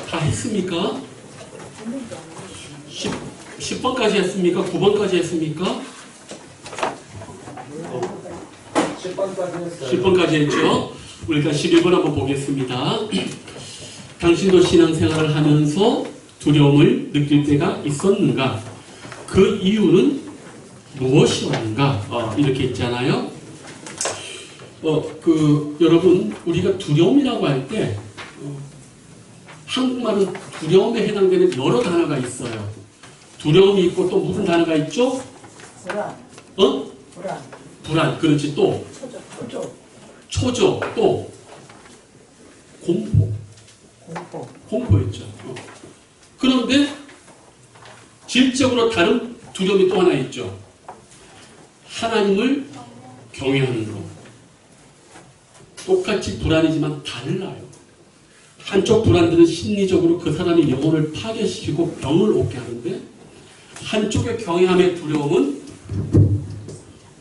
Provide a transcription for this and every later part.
다 했습니까? 10번까지 했습니까? 9번까지 했습니까? 10번까지 했어요. 10번까지 했죠? 우리가 11번 한번 보겠습니다. 당신도 신앙생활을 하면서 두려움을 느낄 때가 있었는가? 그 이유는 무엇이었는가? 이렇게 있잖아요. 여러분, 우리가 두려움이라고 할 때, 한국말은 두려움에 해당되는 여러 단어가 있어요. 두려움이 있고 또 무슨 단어가 있죠? 불안. 불안. 불안. 그렇지. 또 초조. 또 공포. 공포였죠. 그런데 질적으로 다른 두려움이 또 하나 있죠. 하나님을 경외하는 것. 똑같이 불안이지만 달라요. 한쪽 불안들은 심리적으로 그 사람의 영혼을 파괴시키고 병을 얻게 하는데, 한쪽의 경외함의 두려움은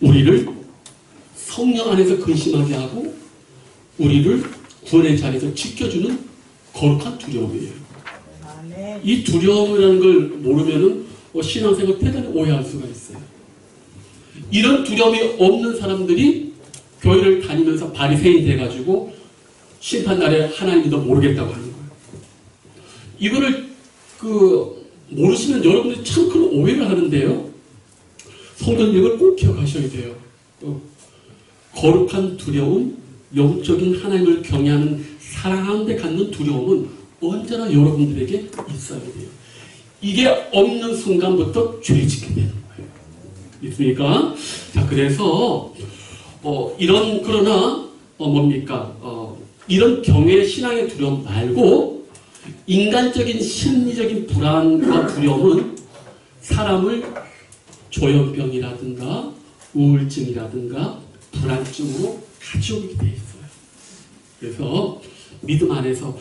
우리를 성령 안에서 근심하게 하고 우리를 구원의 자리에서 지켜주는 거룩한 두려움이에요. 이 두려움이라는 걸 모르면은 신앙생활 대단히 오해할 수가 있어요. 이런 두려움이 없는 사람들이 교회를 다니면서 바리새인 돼가지고 심판날에 하나님도 모르겠다고 하는 거예요. 이거를 모르시면 여러분들이 참 큰 오해를 하는데요. 성도님 이걸 꼭 기억하셔야 돼요. 거룩한 두려움, 영적인 하나님을 경외하는 사랑하는데 갖는 두려움은 언제나 여러분들에게 있어야 돼요. 이게 없는 순간부터 죄 짓게 되는 거예요. 믿습니까? 자, 그래서 그러나 이런 경외 신앙의 두려움 말고 인간적인 심리적인 불안과 두려움은 사람을 조현병이라든가 우울증이라든가 불안증으로 가져오게 돼 있어요. 그래서 믿음 안에서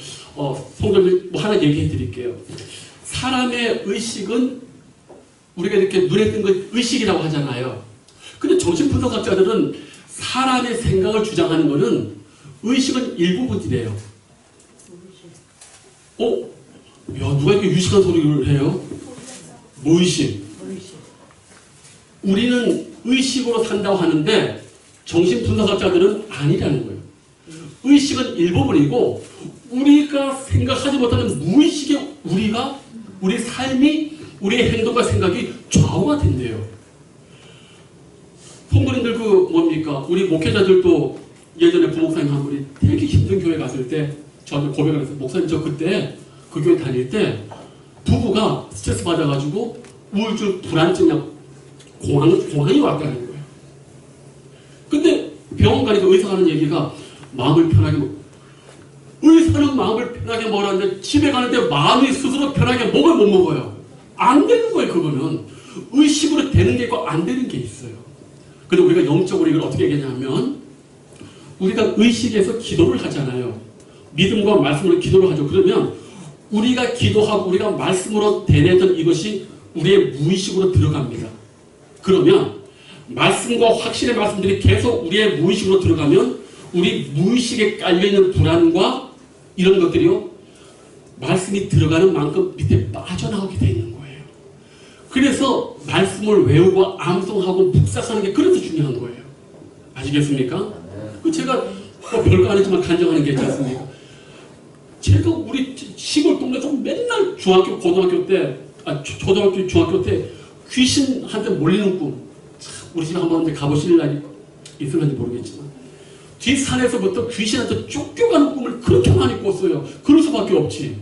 성도님 하나 얘기해 드릴게요. 사람의 의식은 우리가 이렇게 눈에 띈 건 의식이라고 하잖아요. 근데 정신분석학자들은 사람의 생각을 주장하는 것은 의식은 일부분이래요. 누가 이렇게 유식한 소리를 해요? 무의식. 우리는 의식으로 산다고 하는데 정신분석학자들은 아니라는 거예요. 의식은 일부분이고 우리가 생각하지 못하는 무의식의 우리 삶이 우리의 행동과 생각이 좌우가 된대요. 성도님들 우리 목회자들도 예전에 부목사님 한 분이 되게 힘든 교회 갔을 때 저한테 고백을 해서 목사님 저 그때 그 교회 다닐 때 부부가 스트레스 받아가지고 우울증 불안증이나 공황이 왔다는 거예요. 근데 병원 가니까 의사가 하는 얘기가 마음을 편하게 의사는 마음을 편하게 먹으라는데 집에 가는데 마음이 스스로 편하게 먹을 못 먹어요. 안 되는 거예요. 그거는 의식으로 되는 게 있고 안 되는 게 있어요. 근데 우리가 영적으로 이걸 어떻게 얘기하냐면 우리가 의식에서 기도를 하잖아요. 믿음과 말씀으로 기도를 하죠. 그러면 우리가 기도하고 우리가 말씀으로 대내던 이것이 우리의 무의식으로 들어갑니다. 그러면 말씀과 확신의 말씀들이 계속 우리의 무의식으로 들어가면 우리 무의식에 깔려있는 불안과 이런 것들이요. 말씀이 들어가는 만큼 밑에 빠져나오게 되는 거예요. 그래서 말씀을 외우고 암송하고 묵상하는 게 그래서 중요한 거예요. 아시겠습니까? 제가 별거 아니지만 간증하는 게 있지 않습니까? 제가 우리 시골 동네에서 맨날 중학교, 고등학교 때, 초등학교, 중학교 때 귀신한테 몰리는 꿈. 우리 집에 한번 가보실 날이 있을는지 모르겠지만 뒷산에서부터 귀신한테 쫓겨가는 꿈을 그렇게 많이 꿨어요. 그럴 수밖에 없지.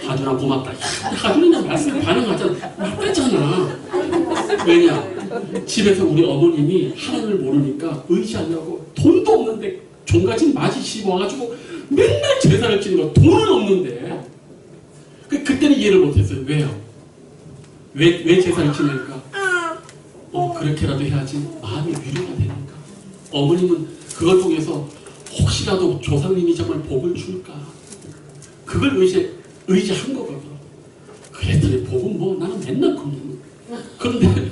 하준아 고맙다. 하준이는 말씀에 반응하잖아. 맞다잖아. 왜냐? 집에서 우리 어머님이 하나님을 모르니까 의지하려고 돈도 없는데 종갓집 맞이 씹어 와가지고 맨날 제사를 지는 거. 돈은 없는데. 그때는 이해를 못했어요. 왜요? 왜 제사를 지낼까? 그렇게라도 해야지 마음이 위로가 되니까. 어머님은 그걸 통해서 혹시라도 조상님이 정말 복을 줄까? 그걸 의지한 거거든. 그랬더니 복은 나는 맨날 굶는 거야.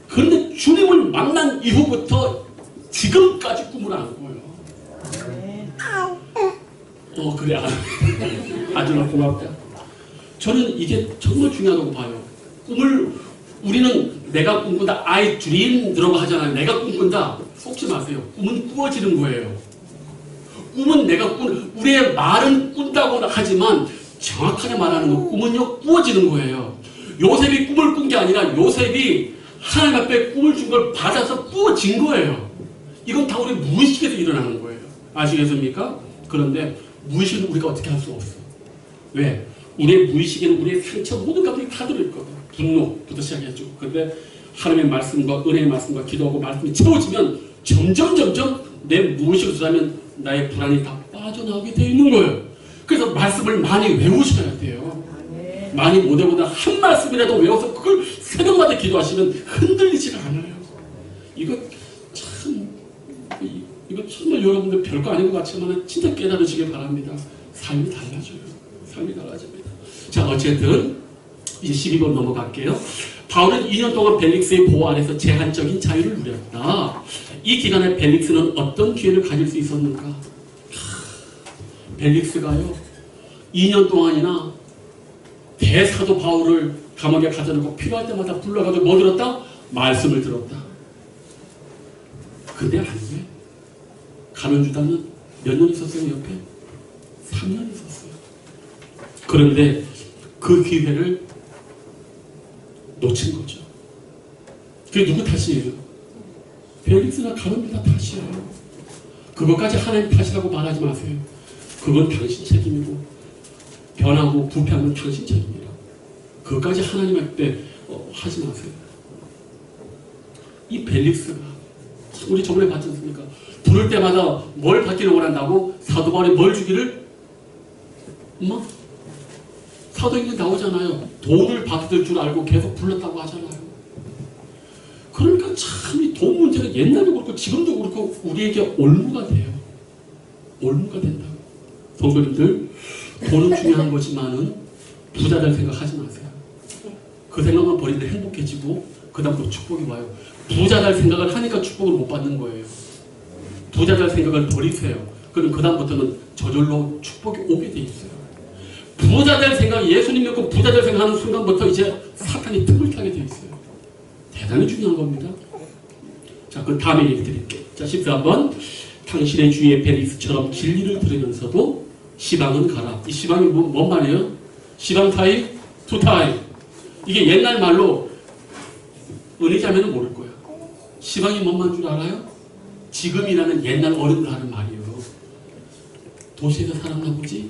그런데 주님을 만난 이후부터 지금 지금까지 꿈을 안 꿔요. 네. 그래. 아주나 고맙다. 저는 이게 정말 중요하다고 봐요. 꿈을 우리는 내가 꿈꾼다, I dream 들어가 하잖아요. 내가 꿈꾼다. 속지 마세요. 꿈은 꾸어지는 거예요. 꿈은 내가 우리의 말은 꾼다고 하지만 정확하게 말하는 거 꿈은요 꾸어지는 거예요. 요셉이 꿈을 꾼 게 아니라 요셉이 하나님 앞에 꿈을 준 걸 받아서 꾸어진 거예요. 이건 다 우리 무의식에서 일어나는 거예요. 아시겠습니까? 그런데 무의식은 우리가 어떻게 할 수 없어. 왜? 우리의 무의식에는 우리의 상처 모든 것들이 다 들어있거든. 분노부터 시작해야죠. 그런데 하나님의 말씀과 은혜의 말씀과 기도하고 말씀이 채워지면 점점 내 무의식을 수사하면 나의 불안이 다 빠져나오게 되어 있는 거예요. 그래서 말씀을 많이 외우셔야 돼요. 많이 못 외우다 한 말씀이라도 외워서 그걸 새벽마다 기도하시면 흔들리지가 않아요. 이거 정말 여러분들 별거 아닌 것 같지만 진짜 깨달으시길 바랍니다. 삶이 달라져요. 삶이 달라집니다. 자, 어쨌든 이제 12번 넘어갈게요. 바울은 2년 동안 벨릭스의 보호 아래서 제한적인 자유를 누렸다. 이 기간에 벨릭스는 어떤 기회를 가질 수 있었는가? 벨릭스가요 2년 동안이나 대사도 바울을 감옥에 가져놓고 필요할 때마다 불러가지고 뭐 들었다? 말씀을 들었다. 근데 안 돼. 가면주당은 몇 년 있었어요 옆에? 3년 있었어요. 그런데 그 기회를 놓친 거죠. 그게 누구 탓이에요? 벨릭스나 가면주당 탓이에요. 그것까지 하나님 탓이라고 말하지 마세요. 그건 당신 책임이고 변하고 부패하는 당신 책임이라. 그것까지 하나님 앞에 하지 마세요. 이 벨릭스가 우리 저번에 봤지 않습니까? 부를 때마다 뭘 받기를 원한다고? 사도 바울이 뭘 주기를? 사도행전 나오잖아요. 돈을 받을 줄 알고 계속 불렀다고 하잖아요. 그러니까 참 이 돈 문제가 옛날도 그렇고 지금도 그렇고 우리에게 올무가 돼요. 올무가 된다고. 성도님들, 돈은 중요한 거지만은 부자 될 생각하지 마세요. 그 생각만 버리면 행복해지고 그 다음부터 축복이 와요. 부자 될 생각을 하니까 축복을 못 받는 거예요. 부자 될 생각을 버리세요. 그럼 그 다음부터는 저절로 축복이 오게 돼 있어요. 부자 될 생각, 예수님 믿고 부자 될 생각하는 순간부터 이제 사탄이 틈을 타게 돼 있어요. 대단히 중요한 겁니다. 자, 그 다음에 얘기 드릴게요. 자, 14번. 당신의 주위의 벨릭스처럼 진리를 들으면서도 시방은 가라. 이 시방이 뭔 말이에요? 시방 타임, 투 타임. 이게 옛날 말로 은혜자매는 모를 거예요. 시방이 뭔 말인 줄 알아요? 지금이라는 옛날 어른들 하는 말이에요. 도시에서 살았나 보지?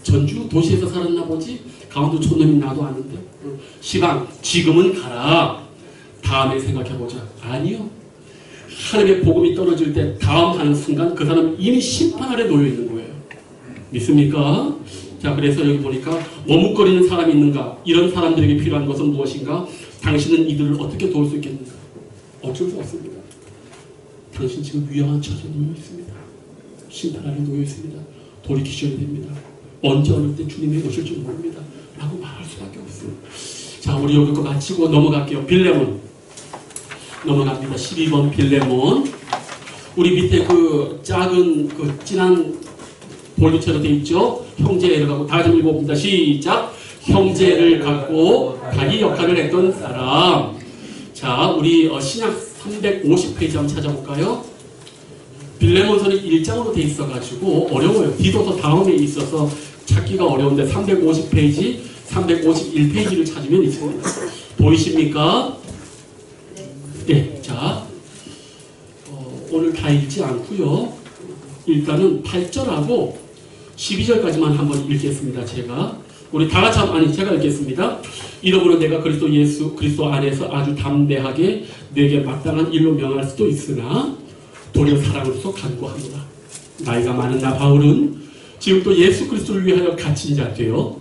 전주 도시에서 살았나 보지? 강원도 촌놈이 나도 아는데. 시방, 지금은 가라. 다음에 생각해보자. 아니요. 하나님의 복음이 떨어질 때 다음 하는 순간 그 사람 이미 심판 아래 놓여 있는 거예요. 믿습니까? 자, 그래서 여기 보니까 머뭇거리는 사람이 있는가? 이런 사람들에게 필요한 것은 무엇인가? 당신은 이들을 어떻게 도울 수 있겠는가? 어쩔 수 없습니다. 당신 지금 위험한 처지에 놓여 있습니다. 심판 아래 놓여 있습니다. 돌이키셔야 됩니다. 언제 어느 때 주님이 오실 줄 모릅니다. 라고 말할 수밖에 없어요. 자, 우리 여기 거 마치고 넘어갈게요. 빌레몬 넘어갑니다. 12번 빌레몬. 우리 밑에 그 작은 그 진한 볼루처럼 되어 있죠. 형제를 갖고 다 좀 읽어봅니다. 시작. 형제를 갖고 자기 역할을 했던 사람. 자, 우리 신약 350페이지 한번 찾아볼까요? 빌레몬서는 1장으로 되어 있어가지고 어려워요. 디도서 다음에 있어서 찾기가 어려운데 350페이지, 351페이지를 찾으면 있습니다. 보이십니까? 네. 자, 오늘 다 읽지 않고요. 일단은 8절하고 12절까지만 한번 읽겠습니다. 제가 우리 다 같이 제가 읽겠습니다. 이러므로 내가 그리스도 안에서 아주 담대하게 내게 마땅한 일로 명할 수도 있으나 도리어 사랑으로서 간구합니다. 나이가 많은 나 바울은 지금 또 예수 그리스도를 위하여 갇힌 자 되어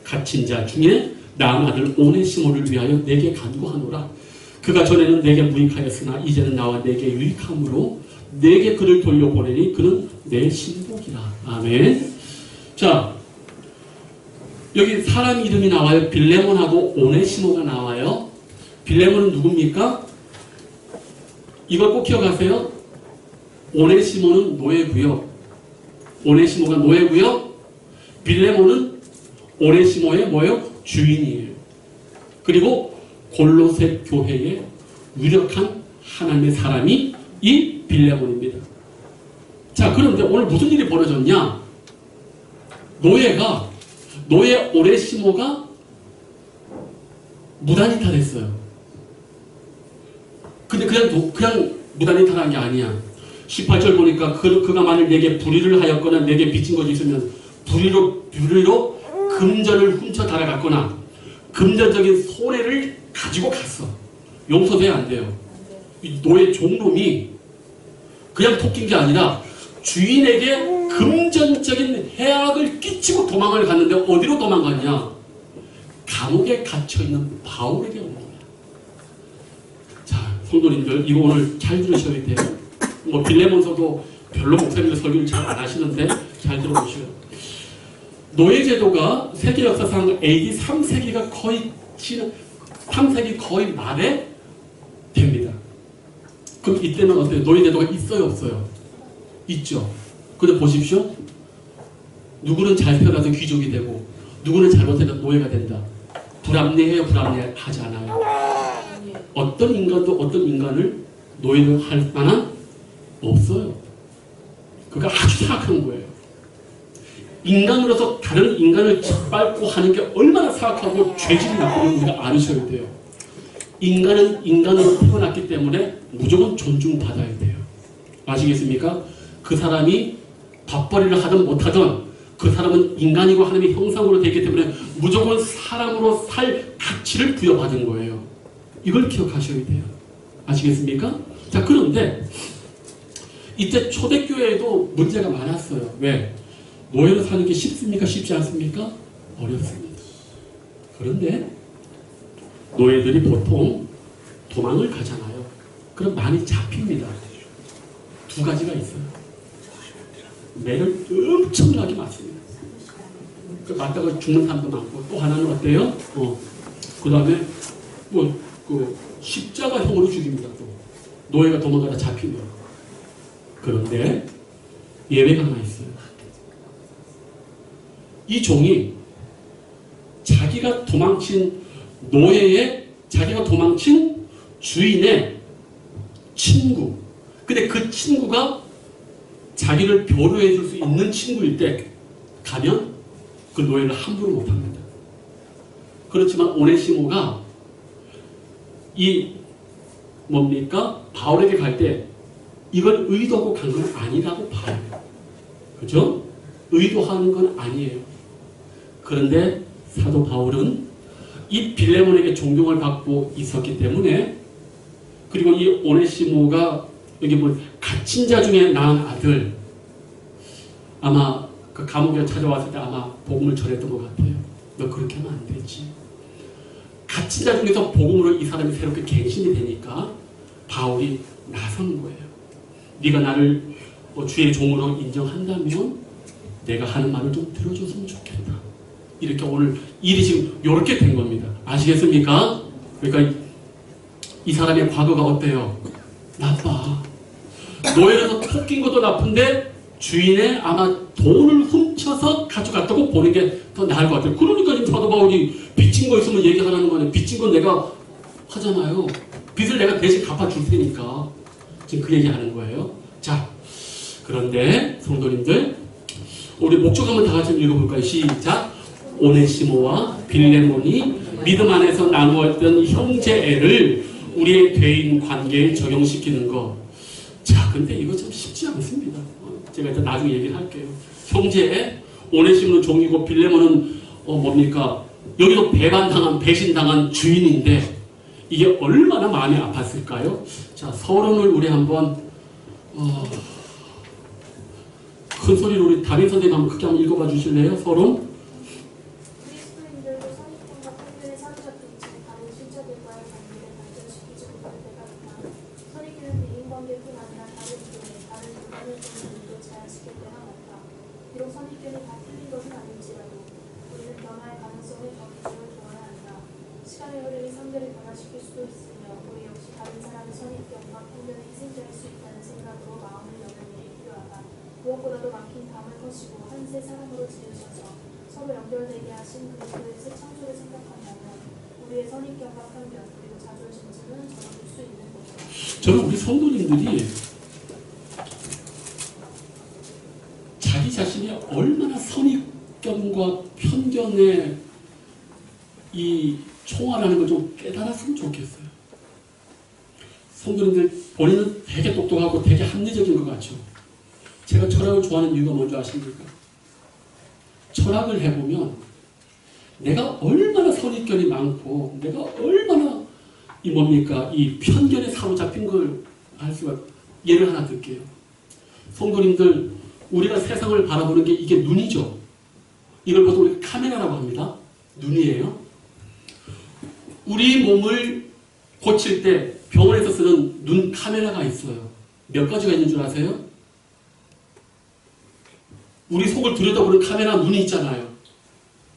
갇힌 자 중에 낳은 아들 오네시모를 위하여 내게 간구하노라. 그가 전에는 내게 무익하였으나 이제는 나와 내게 유익함으로 내게 그를 돌려보내니 그는 내 신복이라. 아멘. 자, 여기 사람 이름이 나와요. 빌레몬하고 오네시모가 나와요. 빌레몬은 누굽니까? 이걸 꼭 기억하세요. 오네시모는 노예고요. 오네시모가 노예고요. 빌레몬은 오네시모의 뭐예요? 주인이에요. 그리고 골로새 교회의 유력한 하나님의 사람이 이 빌레몬입니다. 자, 그런데 오늘 무슨 일이 벌어졌냐? 노예 오네시모가 무단이탈했어요. 근데 그냥 무단이탈한 게 아니야. 18절 보니까 그가 만일 내게 불의를 하였거나 내게 빚진 것이 있으면 불의로 금전을 훔쳐 달아갔거나 금전적인 손해를 가지고 갔어. 용서돼야 안 돼요. 이 노예 종놈이 그냥 토낀 게 아니라 주인에게 금전적인 해악을 끼치고 도망을 갔는데 어디로 도망갔냐? 감옥에 갇혀있는 바울에게 온 거야. 자, 성도님들 이거 오늘 잘 들으셔야 돼요. 뭐 빌레몬서도 별로 목사님들 설교를 잘 안 하시는데 잘 들어보셔요. 노예제도가 세계 역사상 AD 3세기가 거의 3세기 거의 말에 됩니다. 그럼 이때는 어때요? 노예제도가 있어요, 없어요? 있죠. 근데 보십시오. 누구는 잘 태어나서 귀족이 되고 누구는 잘못해서 노예가 된다. 불합리해요, 불합리하지 않아요? 어떤 인간도 어떤 인간을 노예를 할 만한 없어요. 그가 아주 사악한 거예요. 인간으로서 다른 인간을 짓밟고 하는 게 얼마나 사악하고 죄질이 나쁜지 우리가 알으셔야 돼요. 인간은 인간으로 태어났기 때문에 무조건 존중받아야 돼요. 아시겠습니까? 그 사람이 밥벌이를 하든 못하든 그 사람은 인간이고 하나님의 형상으로 되기 때문에 무조건 사람으로 살 가치를 부여받은 거예요. 이걸 기억하셔야 돼요. 아시겠습니까? 자, 그런데 이때 초대교회에도 문제가 많았어요. 왜? 노예로 사는 게 쉽습니까? 쉽지 않습니까? 어렵습니다. 그런데 노예들이 보통 도망을 가잖아요. 그럼 많이 잡힙니다. 두 가지가 있어요. 매를 엄청나게 맞습니다. 맞다가 죽는 사람도 많고 또 하나는 어때요? 그 다음에 십자가형으로 죽입니다. 또 노예가 도망가다 잡히면. 그런데 예외가 하나 있어요. 이 종이 자기가 도망친 자기가 도망친 주인의 친구. 근데 그 친구가 자기를 변호해 줄 수 있는 친구일 때 가면 그 노예를 함부로 못합니다. 그렇지만 오네시모가 바울에게 갈 때 이걸 의도하고 간 건 아니라고 봐요. 그죠? 의도하는 건 아니에요. 그런데 사도 바울은 이 빌레몬에게 존경을 받고 있었기 때문에, 그리고 이 오네시모가 여기 갇힌 자 중에 낳은 아들, 아마 그 감옥에 찾아왔을 때 아마 복음을 전했던 것 같아요. 너 그렇게 하면 안 되지. 갇힌 자 중에서 복음으로 이 사람이 새롭게 갱신이 되니까 바울이 나선 거예요. 네가 나를 주의 종으로 인정한다면 내가 하는 말을 좀 들어줬으면 좋겠다. 이렇게 오늘 일이 지금 이렇게 된 겁니다. 아시겠습니까? 그러니까 이 사람의 과거가 어때요? 나빠. 노예라서 토낀 것도 나쁜데 주인의 아마 돈을 훔쳐서 가져갔다고 보는 게 더 나을 것 같아요. 그러니까 지금 사도 바울이 빚진 거 있으면 얘기하라는 거는, 빚진 건 내가 하잖아요. 빚을 내가 대신 갚아줄 테니까 지금 그 얘기하는 거예요. 자, 그런데 성도님들, 우리 목적 한번 다 같이 읽어볼까요? 시작. 오네시모와 빌레몬이 믿음 안에서 나누었던 형제애를 우리의 대인 관계에 적용시키는 것. 자, 근데 이거 참 쉽지 않습니다. 제가 일단 나중에 얘기를 할게요. 형제애, 오네시모는 종이고 빌레몬은 뭡니까? 여기도 배신당한 주인인데 이게 얼마나 마음이 아팠을까요? 자, 서론을 우리 한번 큰 소리로 우리 담임 선생님 한번 크게 한번 읽어봐 주실래요? 서론? 그리스도인들도 선입견과 편견에 사로잡힌 채 다른 신자들과의 관계를 발전시키지 못할 때가 있다. 선입견은 대인관계뿐 아니라 다른 교회, 다른 문화를 보는 일도 제한시킬 때가 많다. 비록 선입견이 다 틀린 것은 아닐지라도 우리는 변화의 가능성을 더 기준을 두어야 한다. 시간의 흐름이 상대를 변화시킬 수도 있으며 우리 역시 다른 사람의 선입견과 편견에 희생자일 수 있다는 생각으로 마음을 여는 일이 필요하다. 무엇보다도 막힌 담을 거시고 한 세 사람으로 지으셔서 서로 연결되게 하신 그리스도의 새 창조를 생각한다면 우리의 선입견과 편견 그리고 자존심증은 접어들 수 있는 것이다. 저는 우리 성도님들이 자기 자신이 얼마나 선입견과 편견에 이 총알하는 걸 좀 깨달았으면 좋겠어요. 성도님들 본인은 되게 똑똑하고 되게 합리적인 것 같죠. 제가 철학을 좋아하는 이유가 뭔지 아십니까? 철학을 해보면 내가 얼마나 선입견이 많고 내가 얼마나 이 편견에 사로잡힌 걸 알 수가. 예를 하나 들게요. 성도님들, 우리가 세상을 바라보는 게 이게 눈이죠. 이걸 보통 우리가 카메라라고 합니다. 눈이에요. 우리 몸을 고칠 때 병원에서 쓰는 눈 카메라가 있어요. 몇 가지가 있는 줄 아세요? 우리 속을 들여다보는 카메라 눈이 있잖아요.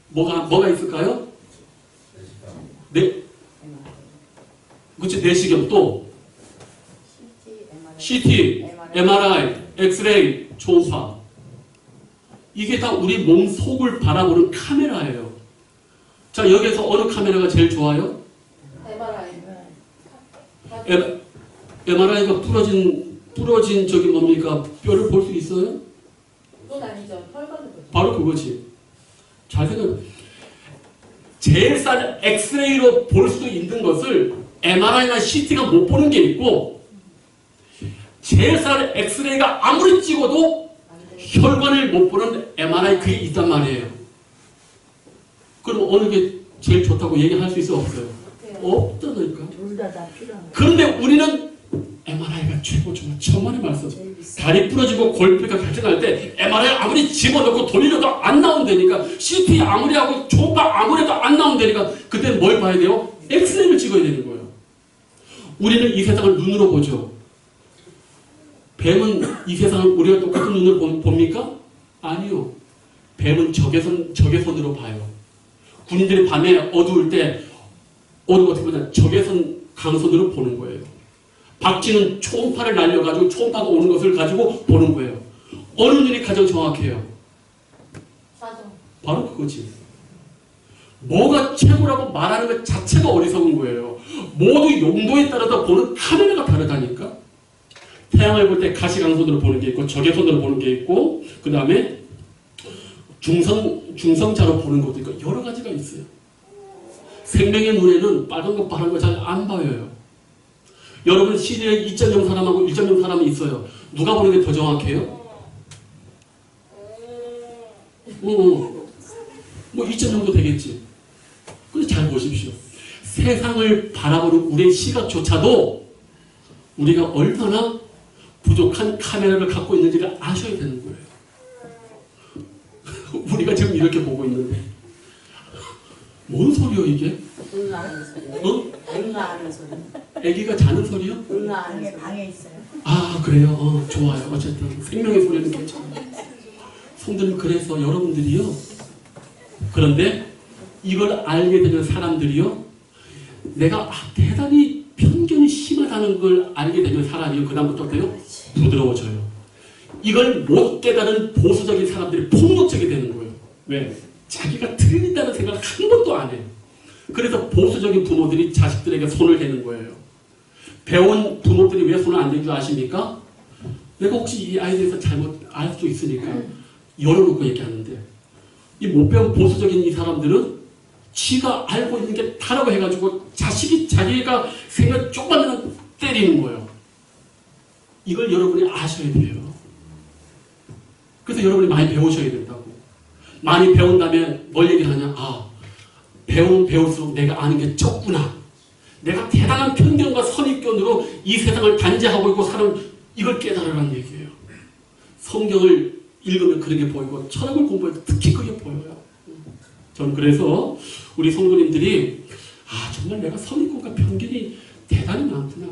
뭐가 있을까요? 네. 그치, 내시경 또 CT, MRI, 엑스레이, 초음파. 이게 다 우리 몸 속을 바라보는 카메라예요. 자, 여기에서 어느 카메라가 제일 좋아요? MRI가 부러진 저기 뭡니까? 뼈를 볼 수 있어요? 그건 아니죠. 혈관을 보죠. 바로 그거지. 잘 생각해. 제일 싼 엑스레이로 볼 수도 있는 것을 MRI나 CT가 못 보는 게 있고, 제일 싼 엑스레이가 아무리 찍어도 혈관을 못 보는 MRI 그게 있단 말이에요. 그럼 어느 게 제일 좋다고 얘기할 수 있어요? 없어요? 없다니까. 둘 다 필요한 그런데 우리는 MRI가 최고 정말 천만의 말씀. 다리 부러지고 골프가 갈등할 때 MRI 아무리 집어넣고 돌려도 안 나온다니까. CT 아무리 하고 초음파 아무리 해도 안 나온다니까. 그때는 뭘 봐야 돼요? 엑스레이를 찍어야 되는 거예요. 우리는 이 세상을 눈으로 보죠. 뱀은 이 세상을 우리가 똑같은 눈으로 봅니까? 아니요. 뱀은 적외선으로 봐요. 군인들이 밤에 어두울 때 어떻게 보냐, 적외선 강선으로 보는 거예요. 박쥐는 초음파를 날려가지고 초음파가 오는 것을 가지고 보는 거예요. 어느 눈이 가장 정확해요? 사정. 바로 그거지. 뭐가 최고라고 말하는 것 자체가 어리석은 거예요. 모두 용도에 따라서 보는 카메라가 다르다니까. 태양을 볼 때 가시광선으로 보는 게 있고 적외선으로 보는 게 있고, 그 다음에 중성자로 보는 것도 있고 여러 가지가 있어요. 생명의 눈에는 빨간 거 파란 거 잘 안 보여요. 여러분 시리에 2.0 사람하고 1.0 사람이 있어요. 누가 보는 게 더 정확해요? 뭐 2.0도 되겠지. 근데 잘 보십시오. 세상을 바라보는 우리의 시각조차도 우리가 얼마나 부족한 카메라를 갖고 있는지를 아셔야 되는 거예요. 우리가 지금 이렇게 보고 있는데 뭔 소리요 이게? 응아하는 소리요. 응아하는 소리. 애기가 자는 소리요? 응아하는 소리. 방에 있어요. 아 그래요? 좋아요. 어쨌든 생명의 소리는 괜찮아요. 성도님, 그래서 여러분들이요, 그런데 이걸 알게 되는 사람들이요, 내가 대단히 편견이 심하다는 걸 알게 되면 사람이요, 그 다음부터 어때요? 부드러워져요. 이걸 못 깨달은 보수적인 사람들이 폭력적이 되는 거예요. 왜? 자기가 틀린다는 생각을 한 번도 안 해요. 그래서 보수적인 부모들이 자식들에게 손을 대는 거예요. 배운 부모들이 왜 손을 안 대는 줄 아십니까? 내가 혹시 이 아이에 대해서 잘못 알 수도 있으니까 열어놓고 얘기하는데, 이 못 배운 보수적인 이 사람들은 지가 알고 있는 게 다라고 해가지고 자식이 자기가 생각 조금만 때리는 거예요. 이걸 여러분이 아셔야 돼요. 그래서 여러분이 많이 배우셔야 된다고. 많이 배운 다음에 뭘 얘기하냐? 아, 배울수록 내가 아는 게 적구나. 내가 대단한 편견과 선입견으로 이 세상을 단죄하고 있고 사는, 이걸 깨달으라는 얘기예요. 성경을 읽으면 그렇게 보이고 철학을 공부할 때 특히 그게 보여요. 저는 그래서 우리 성도님들이 정말 내가 선입견과 편견이 대단히 많구나.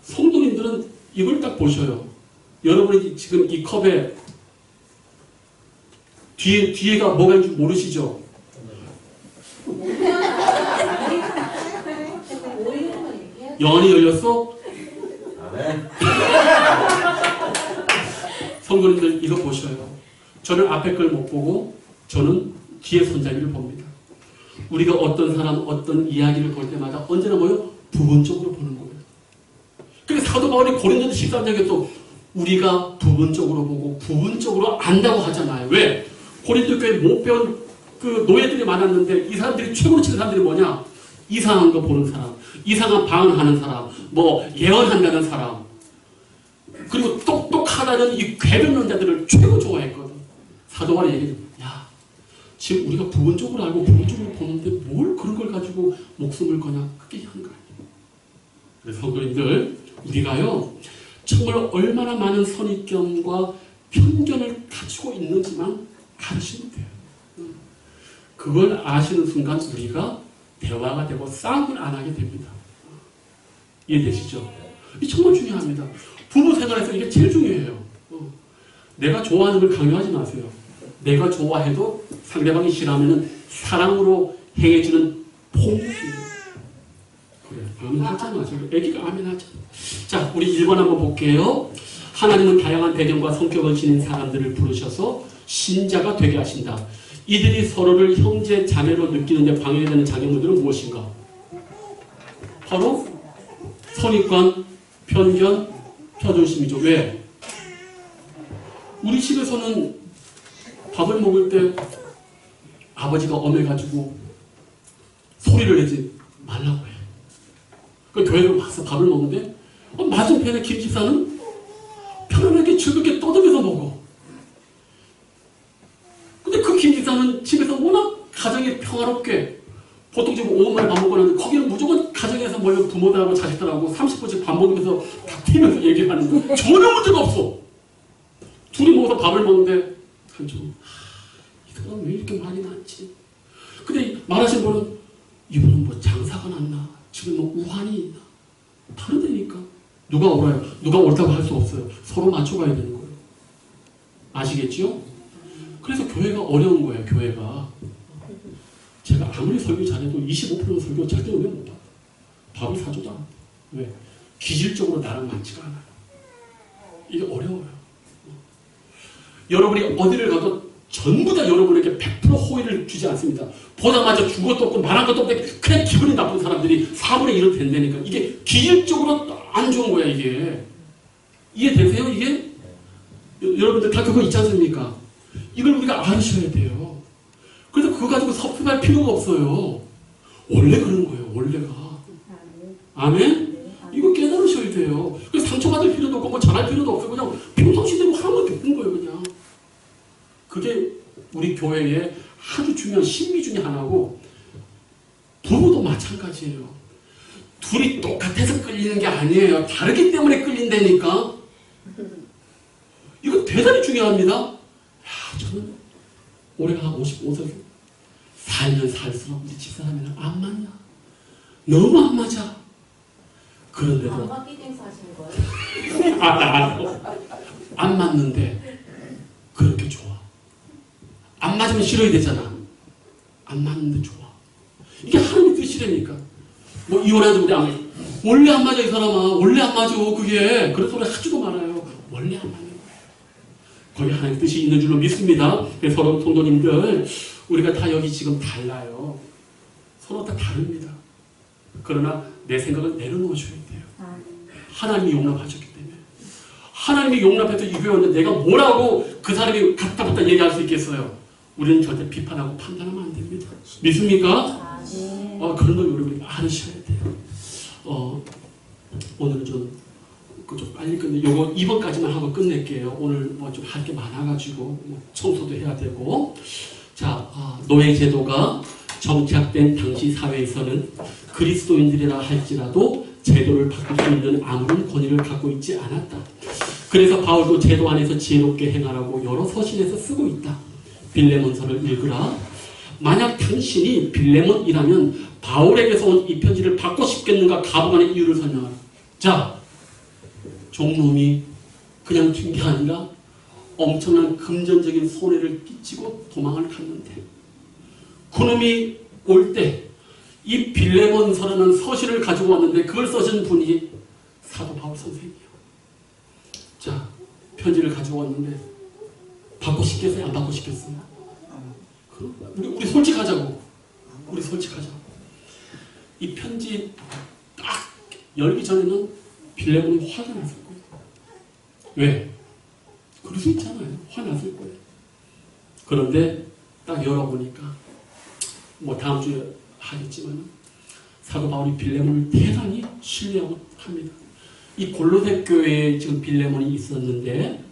성도님들은 이걸 딱 보셔요. 여러분이 지금 이 컵에 뒤에가 뭐가 있는지 모르시죠? 영안이 열렸어? 아멘. 성도님들 이거 보셔요. 저는 앞에 걸 못 보고 저는 뒤에 손잡이를 봅니다. 우리가 어떤 사람, 어떤 이야기를 볼 때마다 언제나 뭐요? 부분적으로 보는 거예요. 그래서 사도 바울이 고린도서 13장에 또 우리가 부분적으로 보고 부분적으로 안다고 하잖아요. 왜? 고린도 교회에 못 배운 그 노예들이 많았는데 이 사람들이 최고로 치는 사람들이 뭐냐? 이상한 거 보는 사람, 이상한 방언하는 사람, 뭐 예언한다는 사람, 그리고 똑똑하다는 이 궤변론자들을 최고 좋아했거든. 사도 바울이 얘기해, 야, 지금 우리가 부분적으로 알고 부분적으로 보는데 뭘 그런 걸 가지고 목숨을 거냐? 그게 한 거 아니에요. 그래서 성도님들, 우리가요, 정말 얼마나 많은 선입견과 편견을 가지고 있는지만 아시면 돼요. 그걸 아시는 순간 우리가 대화가 되고 싸움을 안 하게 됩니다. 이해되시죠? 이게 정말 중요합니다. 부부 생활에서 이게 제일 중요해요. 내가 좋아하는 걸 강요하지 마세요. 내가 좋아해도 상대방이 싫어하면 사랑으로 행해주는 포옹이에요. 그래, 아멘 하잖아. 애기가 아멘 하잖아. 자, 우리 1번 한번 볼게요. 하나님은 다양한 배경과 성격을 지닌 사람들을 부르셔서 신자가 되게 하신다. 이들이 서로를 형제, 자매로 느끼는데 방해되는 장애물들은 무엇인가? 바로 선입관, 편견, 자존심이죠. 왜? 우리 집에서는 밥을 먹을 때 아버지가 엄해가지고 소리를 내지 말라고 해. 그 교회를 와서 밥을 먹는데 맞은편에 김 집사는 편안하게 즐겁게 떠들면서 먹어. 근데 그 김 집사는 집에서 워낙 가정이 평화롭게 보통 지금 오후만에 밥 먹고 나는데 거기는 무조건 가정에서 모여 부모들하고 자식들하고 30분씩 밥 먹으면서 다투면서 얘기를 하는데 전혀 문제가 없어. 둘이 모여서 밥을 먹는데 한쪽 이 사람 왜 이렇게 많이 났지? 근데 말하신 분은 이분은 뭐 장사가 났나? 지금 뭐 우환이 있나? 다르다니까. 누가 옳아요? 누가 옳다고 할 수 없어요. 서로 맞춰가야 되는 거예요. 아시겠죠? 그래서 교회가 어려운 거예요. 교회가. 제가 아무리 설교 잘해도 25% 설교 절대 은혜 못 받아. 밥을 사줘도 안 돼. 왜? 기질적으로 나랑 맞지가 않아요. 이게 어려워요. 여러분이 어디를 가도 전부 다 여러분에게 100% 호의를 주지 않습니다. 보자마자 준 것도 없고 말한 것도 없는데 그냥 기분이 나쁜 사람들이 4분의 1은 된다니까. 이게 기질적으로 안 좋은 거야, 이게. 이해되세요, 이게? 여러분들 다 그거 있지 않습니까? 이걸 우리가 알으셔야 돼요. 그래서 그거 가지고 섭섭할 필요가 없어요. 원래 그런 거예요, 원래가. 아멘? 이거 깨달으셔야 돼요. 그래서 상처받을 필요도 없고, 뭐 잘할 필요도 없고, 그냥 평상시대로 하면 되는 거예요, 그냥. 그게 우리 교회의 아주 중요한 신비 중에 하나고, 부부도 마찬가지예요. 둘이 똑같아서 끌리는 게 아니에요. 다르기 때문에 끌린다니까. 이거 대단히 중요합니다. 야, 저는 올해가 55세. 살면 살수록 우리 집사람이랑 안 맞나? 너무 안 맞아. 그런데도 안 맞기 땡스 하시는 거예요? 안 맞는데 그렇게 좋아. 안 맞으면 싫어야 되잖아. 안 맞는데 좋아. 이게 하나님의 뜻이라니까. 뭐 이혼해도 우리 안 원래 안 맞아, 이 사람아. 원래 안 맞아. 그게 그런 소리 하지도 말아요. 원래 안 맞는 거예요. 거기 하나님의 뜻이 있는 줄로 믿습니다. 그래서 서로 성도님들, 우리가 다 여기 지금 달라요. 서로 다 다릅니다. 그러나 내 생각을 내려놓으셔야 돼요. 하나님이 용납하셨기 때문에. 하나님이 용납해서 이 교회 왔는데 내가 뭐라고 그 사람이 갔다 얘기할 수 있겠어요? 우리는 절대 비판하고 판단하면 안 됩니다. 믿습니까? 그런 걸 우리 알으셔야 돼요. 오늘은 좀 빨리 끝내. 요거 2번까지만 하고 끝낼게요. 오늘 뭐 좀 할 게 많아가지고 뭐 청소도 해야 되고. 자, 노예 제도가 정착된 당시 사회에서는 그리스도인들이라 할지라도 제도를 바꿀 수 있는 아무런 권위를 갖고 있지 않았다. 그래서 바울도 제도 안에서 지혜롭게 행하라고 여러 서신에서 쓰고 있다. 빌레몬서를 읽으라. 만약 당신이 빌레몬이라면 바울에게서 온 이 편지를 받고 싶겠는가? 가부간의 이유를 설명하라. 자, 종놈이 그냥 준 게 아니라 엄청난 금전적인 손해를 끼치고 도망을 갔는데 그놈이 올 때 이 빌레몬서라는 서신을 가지고 왔는데 그걸 써준 분이 사도 바울 선생이에요. 자, 편지를 가지고 왔는데 받고 싶겠어요? 안 받고 싶겠어요? 우리 솔직하자고. 우리 솔직하자고. 이 편지 딱 열기 전에는 빌레몬이 화가 났을 거예요. 왜? 그럴 수 있잖아요. 화났을 거예요. 그런데 딱 열어보니까 뭐 다음 주에 하겠지만 사도 바울이 빌레몬을 대단히 신뢰하고 합니다. 이 골로새 교회에 지금 빌레몬이 있었는데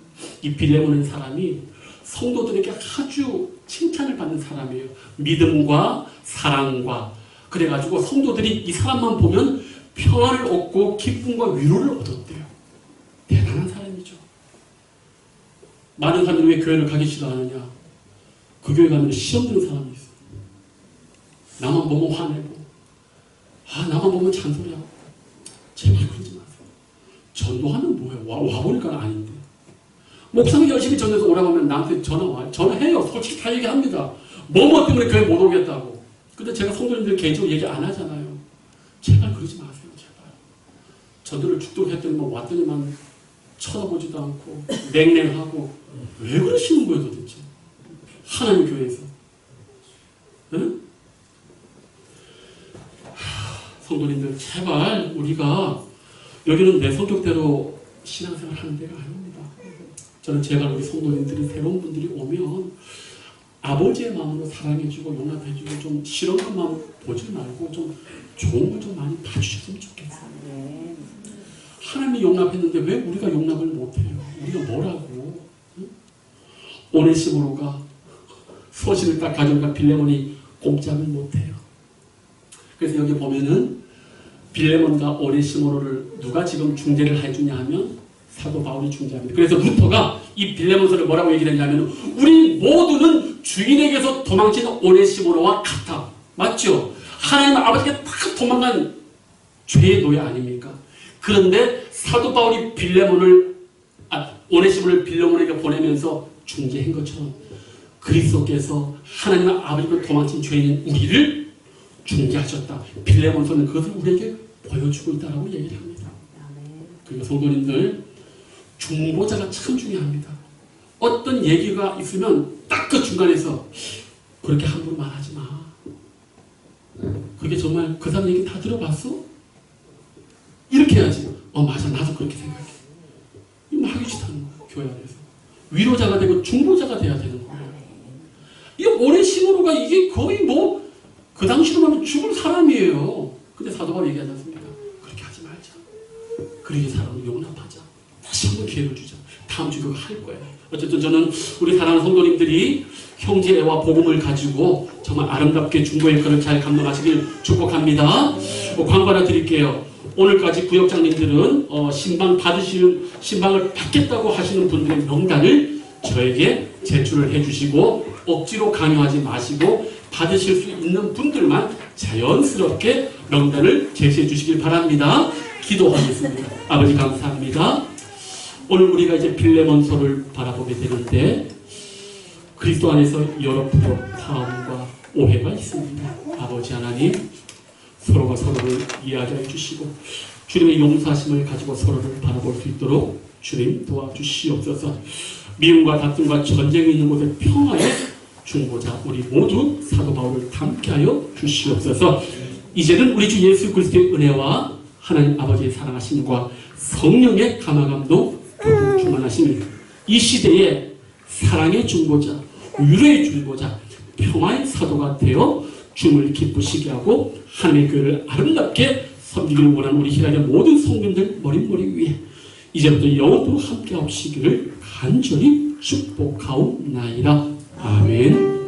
이 빌레몬은 사람이 성도들에게 아주 칭찬을 받는 사람이에요. 믿음과 사랑과. 그래가지고 성도들이 이 사람만 보면 평안을 얻고 기쁨과 위로를 얻었대요. 대단한 사람이죠. 많은 사람들이 왜 교회를 가기 싫어하느냐. 그 교회 가면 시험 드는 사람이 있어요. 나만 보면 화내고 나만 보면 잔소리하고. 제발 그러지 마세요. 전도하면 뭐예요? 와보니까 아닌데. 목사님 열심히 전해서 오라고 하면 나한테 전화해요. 솔직히 다 얘기합니다. 뭐 때문에 교회 못 오겠다고. 근데 제가 성도님들 개인적으로 얘기 안 하잖아요. 제발 그러지 마세요. 제발. 전도를 죽도록 했더니 왔더니만 쳐다보지도 않고 냉랭하고. 왜 그러시는 거예요 도대체? 하나님 교회에서. 응? 성도님들 제발 우리가 여기는 내 성격대로 신앙생활 하는 데가 아닙니다. 저는 제발 우리 성도님들이 새로운 분들이 오면 아버지의 마음으로 사랑해주고 용납해주고 좀 싫은 것만 보지 말고 좀 좋은 걸 좀 많이 봐주셨으면 좋겠어요. 하나님이 용납했는데 왜 우리가 용납을 못해요? 우리가 뭐라고? 응? 오네시모로가 서신을 딱 가져가 빌레몬이 꼼짝을 못해요. 그래서 여기 보면은 빌레몬과 오네시모로를 누가 지금 중재를 해주냐 하면 사도 바울이 중재합니다. 그래서 루터가 이 빌레몬서를 뭐라고 얘기를 했냐면 우리 모두는 주인에게서 도망친 오네시모로와 같아. 맞죠? 하나님 아버지께 다 도망간 죄의 노예 아닙니까? 그런데 사도 바울이 오네시모를 빌레몬에게 보내면서 중재한 것처럼 그리스도께서 하나님 아버지께 도망친 죄인 우리를 중재하셨다. 빌레몬서는 그것을 우리에게 보여주고 있다라고 얘기를 합니다. 그리고 성도님들 중보자가 참 중요합니다. 어떤 얘기가 있으면 딱 그 중간에서 그렇게 함부로 말하지 마. 그게 정말 그 사람 얘기 다 들어봤어? 이렇게 해야지. 맞아 나도 그렇게 생각해. 이거 하기 싫다는 거야. 교회 안에서. 위로자가 되고 중보자가 돼야 되는 거예요. 이 오네시모로가 이게 거의 그 당시로 하면 죽을 사람이에요. 근데 사도 바울이 얘기하지 않습니까? 그렇게 하지 말자. 그러기 사람을 용납하자. 다시 한번 기회를 주자. 다음 주에 그거 할 거예요. 어쨌든 저는 우리 사랑하는 성도님들이 형제와 복음을 가지고 정말 아름답게 중보의 역할을 잘 감당하시길 축복합니다. 광고 하나 드릴게요. 오늘까지 구역장님들은 신방을 받겠다고 하시는 분들의 명단을 저에게 제출을 해주시고 억지로 강요하지 마시고 받으실 수 있는 분들만 자연스럽게 명단을 제시해 주시길 바랍니다. 기도하겠습니다. 아버지 감사합니다. 오늘 우리가 이제 빌레몬서를 바라보게 되는데 그리스도 안에서 여러 부족함과 오해가 있습니다. 아버지 하나님 서로가 서로를 이해하게 해주시고 주님의 용서하심을 가지고 서로를 바라볼 수 있도록 주님 도와주시옵소서. 미움과 다툼과 전쟁이 있는 곳에 평화의 중보자 우리 모두 사도 바울을 담게하여 주시옵소서. 이제는 우리 주 예수 그리스도의 은혜와 하나님 아버지의 사랑하심과 성령의 감화감동 충만하심을 이 시대에 사랑의 중보자, 위로의 중보자, 평화의 사도가 되어 주님을 기쁘시게 하고 하나님의 교회를 아름답게 섬기기를 원하는 우리 희락의 모든 성도님들 머릿머리 위에 이제부터 영원토록 함께 하시기를 간절히 축복하옵나이다. 아멘.